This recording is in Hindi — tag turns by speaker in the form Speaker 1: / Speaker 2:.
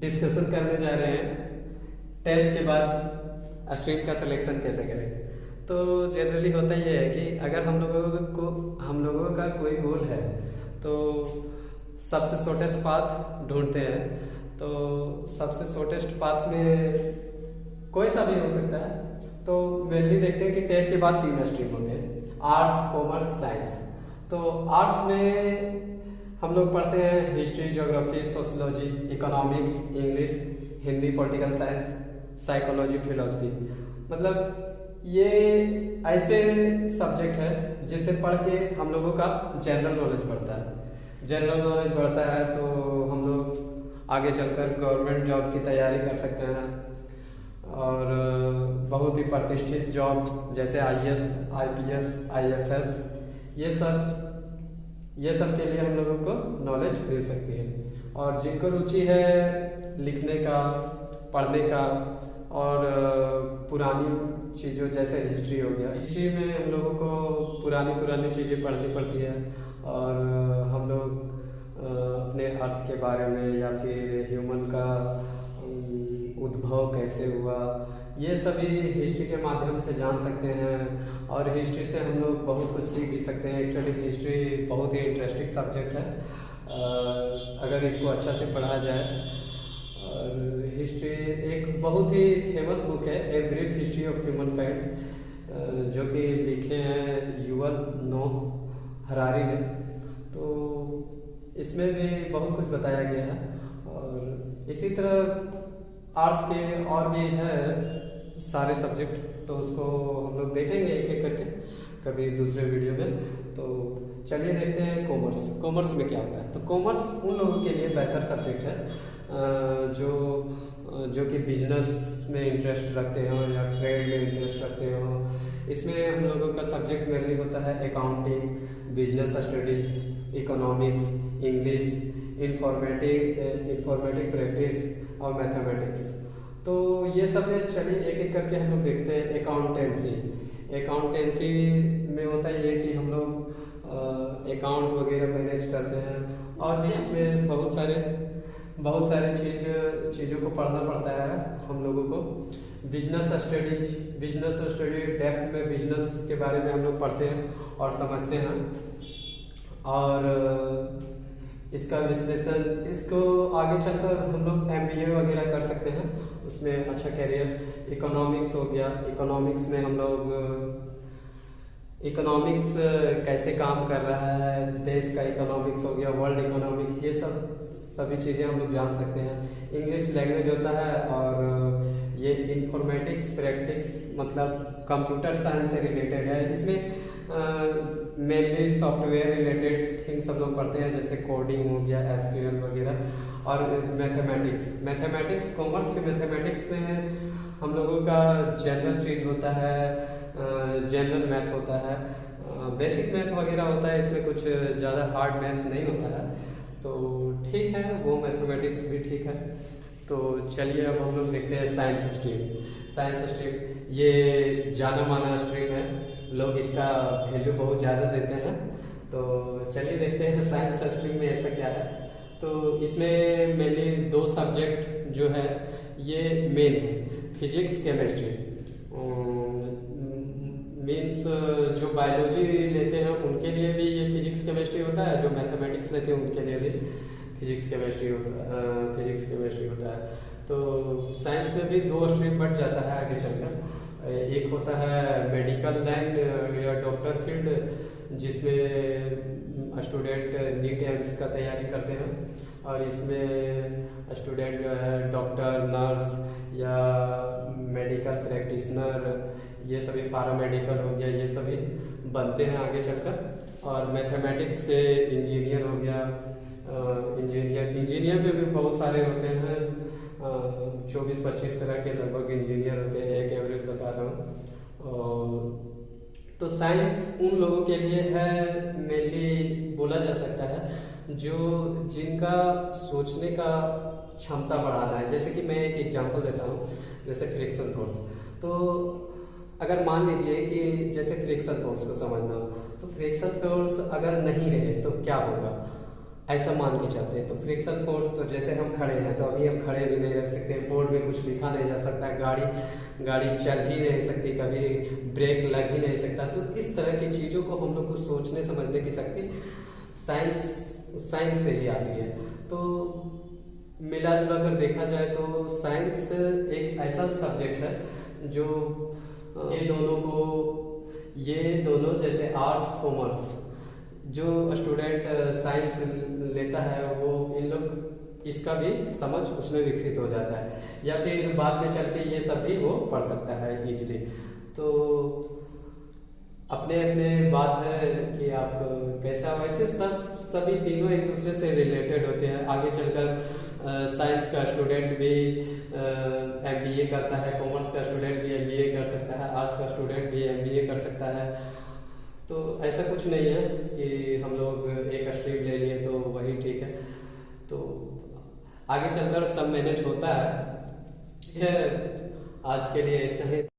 Speaker 1: डिस्कशन करने जा रहे हैं 10th के बाद स्ट्रीम का सिलेक्शन कैसे करें। तो जनरली होता ये है कि अगर हम लोगों का कोई गोल है तो सबसे शॉर्टेस्ट पाथ ढूंढते हैं। तो सबसे शॉर्टेस्ट पाथ में कोई सा भी हो सकता है। तो मेनली देखते हैं कि 10th के बाद 3 स्ट्रीम होते हैं, आर्ट्स, कॉमर्स, साइंस। तो आर्ट्स में हम लोग पढ़ते हैं history, geography, sociology, economics, English, Hindi, political science, psychology, philosophy. मतलब ये ऐसे सब्जेक्ट है जिससे पढ़ के हम लोगों का जनरल नॉलेज बढ़ता है। जनरल नॉलेज बढ़ता है तो हम लोग आगे चलकर गवर्नमेंट जॉब की तैयारी कर सकते हैं और बहुत ही प्रतिष्ठित जॉब जैसे आईएएस, आईपीएस, आईएफएस ये सब के लिए हम लोगों को नॉलेज मिल सकती है। और जिनको रुचि है लिखने का, पढ़ने का और पुरानी चीज़ों जैसे हिस्ट्री हो गया, हिस्ट्री में हम लोगों को पुरानी चीज़ें पढ़नी पड़ती है और हम लोग अपने अर्थ के बारे में या फिर ह्यूमन का उद्भव कैसे हुआ, ये सभी हिस्ट्री के माध्यम से जान सकते हैं। और हिस्ट्री से हम लोग बहुत कुछ सीख भी सकते हैं। एक्चुअली हिस्ट्री बहुत ही इंटरेस्टिंग सब्जेक्ट है अगर इसको अच्छा से पढ़ा जाए। और हिस्ट्री एक बहुत ही फेमस बुक है, a brief history of human kind, जो कि लिखे हैं युवल नोह हरारी ने। तो इसमें भी बहुत कुछ बताया गया है। और इसी तरह आर्ट्स के और भी है सारे सब्जेक्ट, तो उसको हम लोग देखेंगे एक एक करके कभी दूसरे वीडियो में। तो चलिए देखते हैं कॉमर्स। कॉमर्स में क्या होता है। तो कॉमर्स उन लोगों के लिए बेहतर सब्जेक्ट है जो कि बिजनेस में इंटरेस्ट रखते हो या ट्रेड में इंटरेस्ट रखते हो। इसमें हम लोगों का सब्जेक्ट मेनली होता है accounting, business studies, economics, English, informatic practice और मैथमेटिक्स। तो ये सब है। चलिए एक एक करके हम लोग देखते हैं। अकाउंटेंसी में होता है ये कि हम लोग अकाउंट वगैरह मैनेज करते हैं और भी इसमें बहुत सारे चीज़ों को पढ़ना पड़ता है हम लोगों को। बिजनेस स्टडी डेप्थ में बिजनेस के बारे में हम लोग पढ़ते हैं और समझते हैं और इसका विश्लेषण, इसको आगे चलकर हम लोग एमबीए वगैरह कर सकते हैं, उसमें अच्छा करियर। इकोनॉमिक्स हो गया, इकोनॉमिक्स में हम लोग इकोनॉमिक्स कैसे काम कर रहा है, देश का इकोनॉमिक्स हो गया, वर्ल्ड इकोनॉमिक्स, ये सभी चीज़ें हम लोग जान सकते हैं। इंग्लिश लैंग्वेज होता है और ये इंफॉर्मेटिक्स प्रैक्टिस मतलब कंप्यूटर साइंस से रिलेटेड है। इसमें मेनली सॉफ्टवेयर रिलेटेड थिंग्स हम लोग पढ़ते हैं जैसे कोडिंग हो गया, एसक्यूएल वगैरह। और मैथमेटिक्स कॉमर्स के मैथमेटिक्स में हम लोगों का जनरल चीज होता है, जनरल मैथ होता है, बेसिक मैथ वगैरह होता है। इसमें कुछ ज़्यादा हार्ड मैथ नहीं होता है, तो ठीक है, वो मैथमेटिक्स भी ठीक है। तो चलिए अब हम लोग देखते हैं साइंस स्ट्रीम ये जाना माना स्ट्रीम है, लोग इसका वैल्यू बहुत ज़्यादा देते हैं। तो चलिए देखते हैं साइंस स्ट्रीम में ऐसा क्या है। तो इसमें मेनली 2 सब्जेक्ट जो है ये मेन है, फिजिक्स, केमिस्ट्री। मीन्स जो बायोलॉजी लेते हैं उनके लिए भी ये फिजिक्स केमिस्ट्री होता है, जो मैथमेटिक्स लेते हैं उनके लिए भी फिजिक्स केमिस्ट्री होता है। तो साइंस में भी 2 स्ट्रीम बढ़ जाता है आगे चलकर। एक होता है मेडिकल लाइन या डॉक्टर फील्ड, जिसमें स्टूडेंट नीट एम्स का तैयारी करते हैं और इसमें स्टूडेंट जो है डॉक्टर, नर्स या मेडिकल प्रैक्टिशनर, ये सभी पैरामेडिकल हो गया, ये सभी बनते हैं आगे चलकर। और मैथमेटिक्स से इंजीनियर हो गया। इंजीनियर में भी बहुत सारे होते हैं, 24-25 तरह के लगभग इंजीनियर होते हैं, एक एवरेज बता रहा हूँ। तो साइंस उन लोगों के लिए है मेनली बोला जा सकता है जिनका सोचने का क्षमता बढ़ाना है। जैसे कि मैं एक एग्जांपल देता हूँ, जैसे फ्रिक्शन फोर्स। तो अगर मान लीजिए कि जैसे फ्रिक्शन फोर्स को समझना, तो फ्रिक्शन फोर्स अगर नहीं रहे तो क्या होगा। ऐसा मान के चलते हैं। तो फ्रिक्शन फोर्स, तो जैसे हम खड़े हैं तो अभी हम खड़े भी नहीं रह सकते, बोर्ड में कुछ लिखा नहीं जा सकता, गाड़ी चल ही नहीं सकती, कभी ब्रेक लग ही नहीं सकता। तो इस तरह की चीज़ों को हम लोग को सोचने समझने की शक्ति साइंस से ही आती है। तो मिला जुला कर देखा जाए तो साइंस एक ऐसा सब्जेक्ट है जो ये दोनों जैसे आर्ट्स कॉमर्स, जो स्टूडेंट साइंस लेता है वो इन लोग इसका भी समझ उसमें विकसित हो जाता है, या फिर बाद में चल के ये सब भी वो पढ़ सकता है इजीली। तो अपने अपने बात है कि आप कैसा, वैसे सभी तीनों एक दूसरे से रिलेटेड होते हैं। आगे चलकर साइंस का स्टूडेंट भी एमबीए करता है, कॉमर्स का स्टूडेंट भी एमबीए कर सकता है, आर्ट्स का स्टूडेंट भी एमबीए कर सकता है। तो ऐसा कुछ नहीं है कि हम लोग एक स्ट्रीम ले लिए तो वही ठीक है। तो आगे चलकर सब मैनेज होता है। आज के लिए इतना ही।